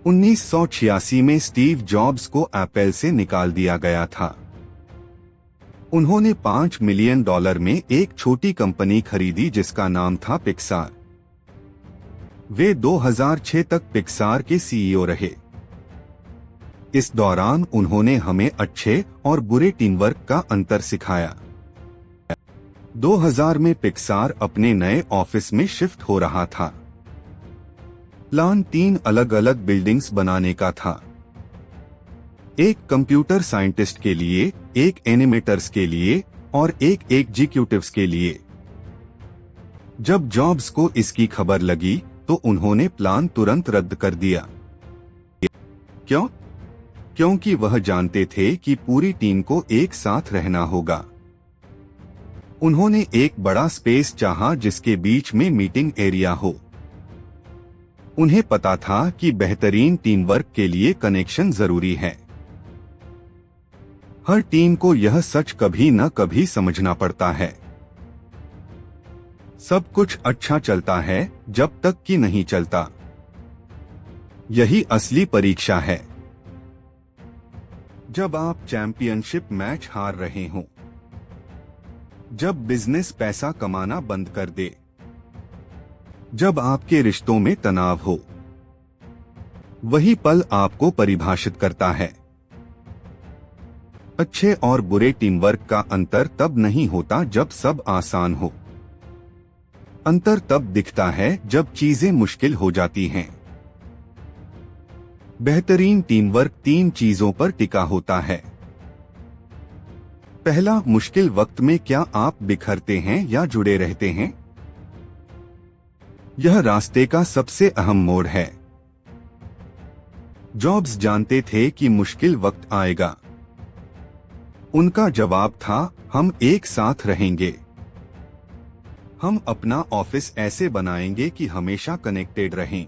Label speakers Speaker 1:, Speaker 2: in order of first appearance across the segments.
Speaker 1: 1986 में Steve jobs को Apple से निकाल दिया गया था। उन्होंने $5 मिलियन में एक छोटी कंपनी खरीदी जिसका नाम था पिक्सार। वे 2006 तक पिक्सार के सीईओ रहे। इस दौरान उन्होंने हमें अच्छे और बुरे टीम वर्क का अंतर सिखाया। 2000 में पिक्सार अपने नए ऑफिस में शिफ्ट हो रहा था। प्लान 3 अलग अलग बिल्डिंग्स बनाने का था, एक कंप्यूटर साइंटिस्ट के लिए, एक एनिमेटर्स के लिए और एक एग्जीक्यूटिव्स के लिए। जब जॉब्स को इसकी खबर लगी तो उन्होंने प्लान तुरंत रद्द कर दिया। क्यों? क्योंकि वह जानते थे कि पूरी टीम को एक साथ रहना होगा। उन्होंने एक बड़ा स्पेस चाहा जिसके बीच में मीटिंग एरिया हो। उन्हें पता था कि बेहतरीन टीम वर्क के लिए कनेक्शन जरूरी है। हर टीम को यह सच कभी न कभी समझना पड़ता है। सब कुछ अच्छा चलता है जब तक कि नहीं चलता। यही असली परीक्षा है। जब आप चैंपियनशिप मैच हार रहे हों, जब बिजनेस पैसा कमाना बंद कर दे, जब आपके रिश्तों में तनाव हो, वही पल आपको परिभाषित करता है। अच्छे और बुरे टीम वर्क का अंतर तब नहीं होता जब सब आसान हो। अंतर तब दिखता है जब चीजें मुश्किल हो जाती हैं। बेहतरीन टीम वर्क 3 चीजों पर टिका होता है। पहला, मुश्किल वक्त में क्या आप बिखरते हैं या जुड़े रहते हैं? यह रास्ते का सबसे अहम मोड़ है। जॉब्स जानते थे कि मुश्किल वक्त आएगा। उनका जवाब था, हम एक साथ रहेंगे। हम अपना ऑफिस ऐसे बनाएंगे कि हमेशा कनेक्टेड रहें।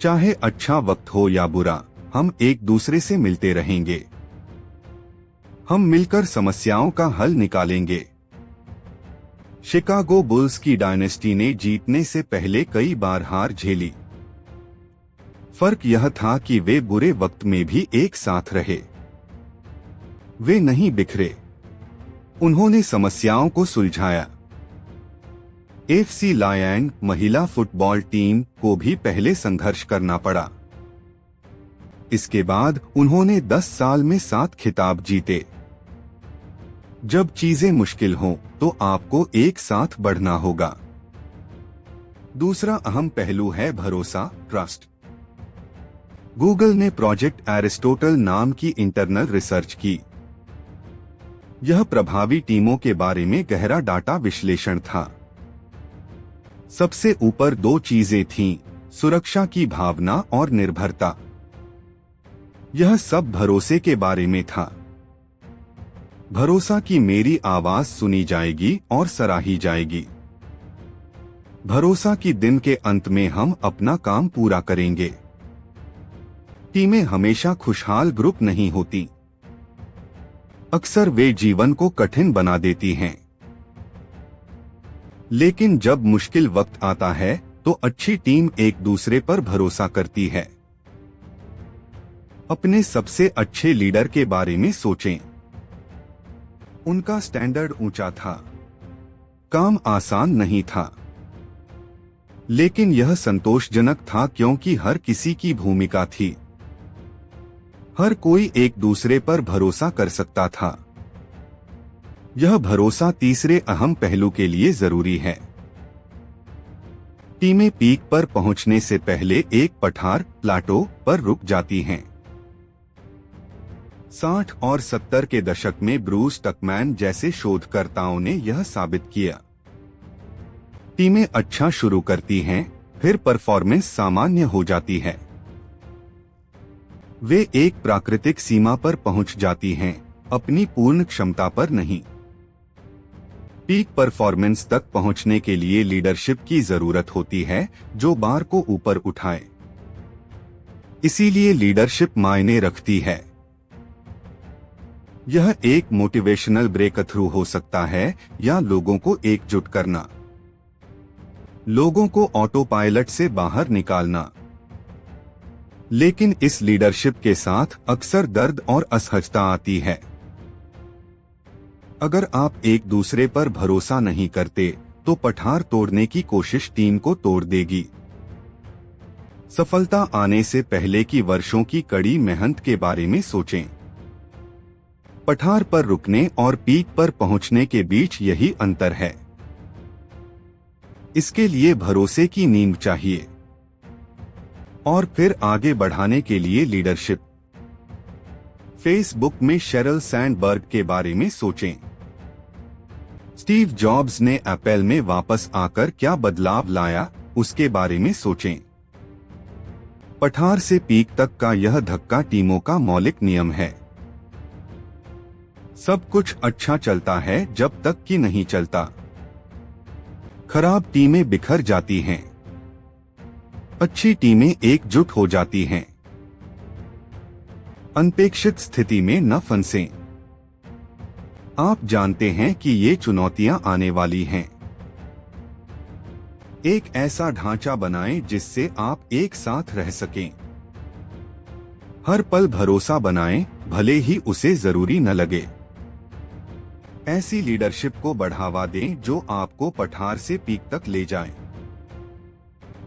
Speaker 1: चाहे अच्छा वक्त हो या बुरा, हम एक दूसरे से मिलते रहेंगे। हम मिलकर समस्याओं का हल निकालेंगे। शिकागो बुल्स की डायनेस्टी ने जीतने से पहले कई बार हार झेली। फर्क यह था कि वे बुरे वक्त में भी एक साथ रहे। वे नहीं बिखरे। उन्होंने समस्याओं को सुलझाया। एफसी लायन महिला फुटबॉल टीम को भी पहले संघर्ष करना पड़ा। इसके बाद उन्होंने 10 साल में 7 खिताब जीते। जब चीजें मुश्किल हों तो आपको एक साथ बढ़ना होगा। दूसरा अहम पहलू है भरोसा, ट्रस्ट। गूगल ने प्रोजेक्ट एरिस्टोटल नाम की इंटरनल रिसर्च की। यह प्रभावी टीमों के बारे में गहरा डाटा विश्लेषण था। सबसे ऊपर 2 चीजें थीं, सुरक्षा की भावना और निर्भरता। यह सब भरोसे के बारे में था। भरोसा कि मेरी आवाज सुनी जाएगी और सराही जाएगी। भरोसा कि दिन के अंत में हम अपना काम पूरा करेंगे। टीमें हमेशा खुशहाल ग्रुप नहीं होती। अक्सर वे जीवन को कठिन बना देती हैं। लेकिन जब मुश्किल वक्त आता है तो अच्छी टीम एक दूसरे पर भरोसा करती है। अपने सबसे अच्छे लीडर के बारे में सोचें। उनका स्टैंडर्ड ऊंचा था। काम आसान नहीं था, लेकिन यह संतोषजनक था क्योंकि हर किसी की भूमिका थी। हर कोई एक दूसरे पर भरोसा कर सकता था। यह भरोसा तीसरे अहम पहलू के लिए जरूरी है। टीमें पीक पर पहुंचने से पहले एक पठार, प्लाटो पर रुक जाती हैं। 60 और 70 के दशक में ब्रूस टकमैन जैसे शोधकर्ताओं ने यह साबित किया। टीमें अच्छा शुरू करती हैं, फिर परफॉर्मेंस सामान्य हो जाती है। वे एक प्राकृतिक सीमा पर पहुंच जाती हैं, अपनी पूर्ण क्षमता पर नहीं। पीक परफॉर्मेंस तक पहुंचने के लिए लीडरशिप की जरूरत होती है जो बार को ऊपर उठाए। इसीलिए लीडरशिप मायने रखती है। यह एक मोटिवेशनल ब्रेकथ्रू हो सकता है या लोगों को एकजुट करना, लोगों को ऑटो पायलट से बाहर निकालना। लेकिन इस लीडरशिप के साथ अक्सर दर्द और असहजता आती है। अगर आप एक दूसरे पर भरोसा नहीं करते तो पठार तोड़ने की कोशिश टीम को तोड़ देगी। सफलता आने से पहले की वर्षों की कड़ी मेहनत के बारे में सोचें। पठार पर रुकने और पीक पर पहुंचने के बीच यही अंतर है। इसके लिए भरोसे की नींव चाहिए और फिर आगे बढ़ाने के लिए लीडरशिप। फेसबुक में शेरल सैंडबर्ग के बारे में सोचें। स्टीव जॉब्स ने एप्पल में वापस आकर क्या बदलाव लाया, उसके बारे में सोचें। पठार से पीक तक का यह धक्का टीमों का मौलिक नियम है। सब कुछ अच्छा चलता है जब तक कि नहीं चलता। खराब टीमें बिखर जाती हैं, अच्छी टीमें एकजुट हो जाती हैं। अनपेक्षित स्थिति में न फंसें। आप जानते हैं कि ये चुनौतियां आने वाली हैं। एक ऐसा ढांचा बनाएं जिससे आप एक साथ रह सकें। हर पल भरोसा बनाएं, भले ही उसे जरूरी न लगे। ऐसी लीडरशिप को बढ़ावा दें जो आपको पठार से पीक तक ले जाए।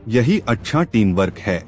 Speaker 1: यही अच्छा टीम वर्क है।